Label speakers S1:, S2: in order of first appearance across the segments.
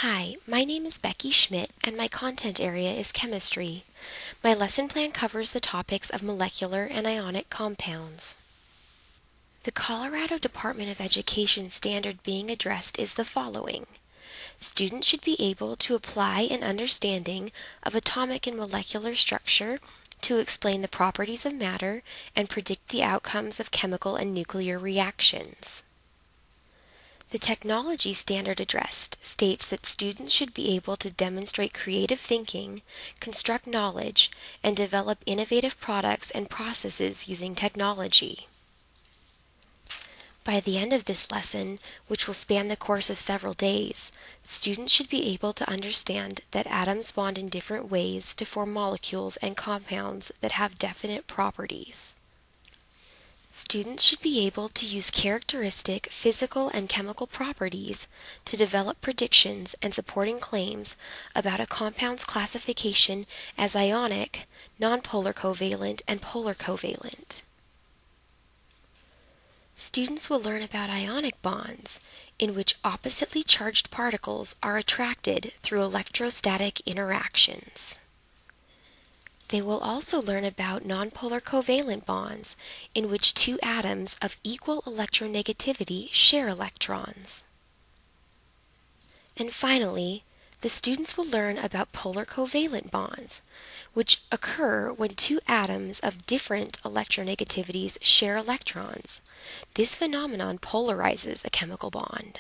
S1: Hi, my name is Becky Schmitt and my content area is chemistry. My lesson plan covers the topics of molecular and ionic compounds. The Colorado Department of Education standard being addressed is the following. Students should be able to apply an understanding of atomic and molecular structure to explain the properties of matter and predict the outcomes of chemical and nuclear reactions. The technology standard addressed states that students should be able to demonstrate creative thinking, construct knowledge, and develop innovative products and processes using technology. By the end of this lesson, which will span the course of several days, students should be able to understand that atoms bond in different ways to form molecules and compounds that have definite properties. Students should be able to use characteristic physical and chemical properties to develop predictions and supporting claims about a compound's classification as ionic, nonpolar covalent, and polar covalent. Students will learn about ionic bonds, in which oppositely charged particles are attracted through electrostatic interactions. They will also learn about nonpolar covalent bonds, in which two atoms of equal electronegativity share electrons. And finally, the students will learn about polar covalent bonds, which occur when two atoms of different electronegativities share electrons. This phenomenon polarizes a chemical bond.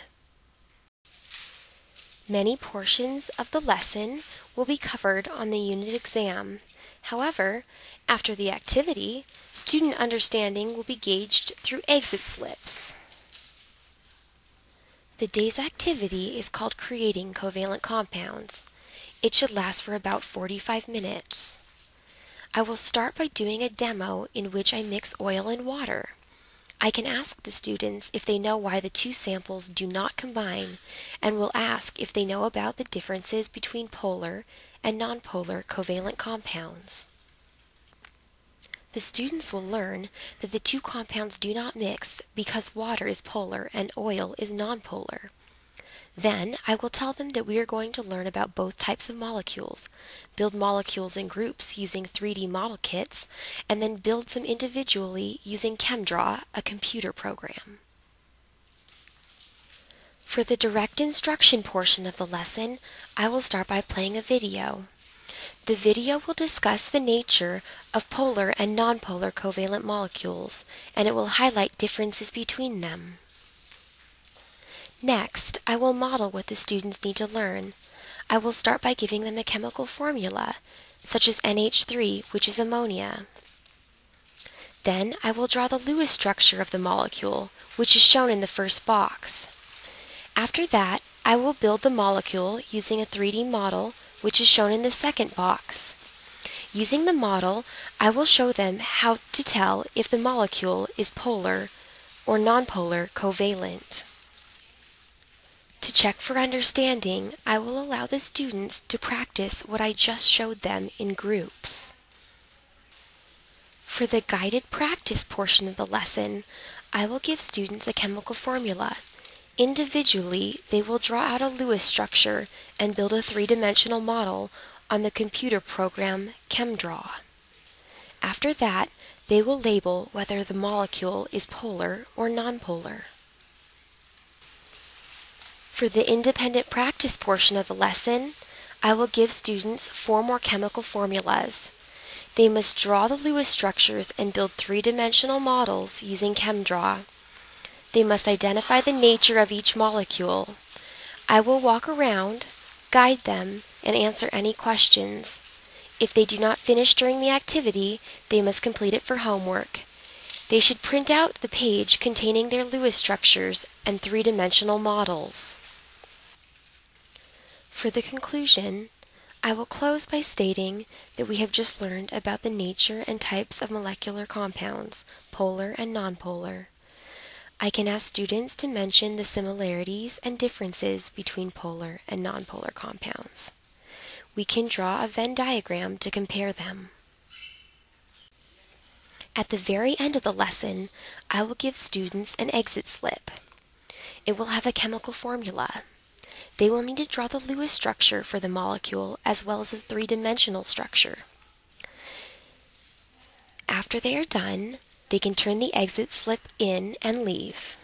S1: Many portions of the lesson will be covered on the unit exam. However, after the activity, student understanding will be gauged through exit slips. The day's activity is called Creating Covalent Compounds. It should last for about 45 minutes. I will start by doing a demo in which I mix oil and water. I can ask the students if they know why the two samples do not combine, and will ask if they know about the differences between polar and nonpolar covalent compounds. The students will learn that the two compounds do not mix because water is polar and oil is nonpolar. Then I will tell them that we are going to learn about both types of molecules, build molecules in groups using 3D model kits, and then build some individually using ChemDraw, a computer program. For the direct instruction portion of the lesson, I will start by playing a video. The video will discuss the nature of polar and nonpolar covalent molecules, and it will highlight differences between them. Next, I will model what the students need to learn. I will start by giving them a chemical formula, such as NH3, which is ammonia. Then I will draw the Lewis structure of the molecule, which is shown in the first box. After that, I will build the molecule using a 3D model, which is shown in the second box. Using the model, I will show them how to tell if the molecule is polar or nonpolar covalent. To check for understanding, I will allow the students to practice what I just showed them in groups. For the guided practice portion of the lesson, I will give students a chemical formula. Individually, they will draw out a Lewis structure and build a three-dimensional model on the computer program ChemDraw. After that, they will label whether the molecule is polar or nonpolar. For the independent practice portion of the lesson, I will give students 4 more chemical formulas. They must draw the Lewis structures and build three-dimensional models using ChemDraw. They must identify the nature of each molecule. I will walk around, guide them, and answer any questions. If they do not finish during the activity, they must complete it for homework. They should print out the page containing their Lewis structures and three-dimensional models. For the conclusion, I will close by stating that we have just learned about the nature and types of molecular compounds, polar and nonpolar. I can ask students to mention the similarities and differences between polar and nonpolar compounds. We can draw a Venn diagram to compare them. At the very end of the lesson, I will give students an exit slip. It will have a chemical formula. They will need to draw the Lewis structure for the molecule as well as the three-dimensional structure. After they are done, they can turn the exit slip in and leave.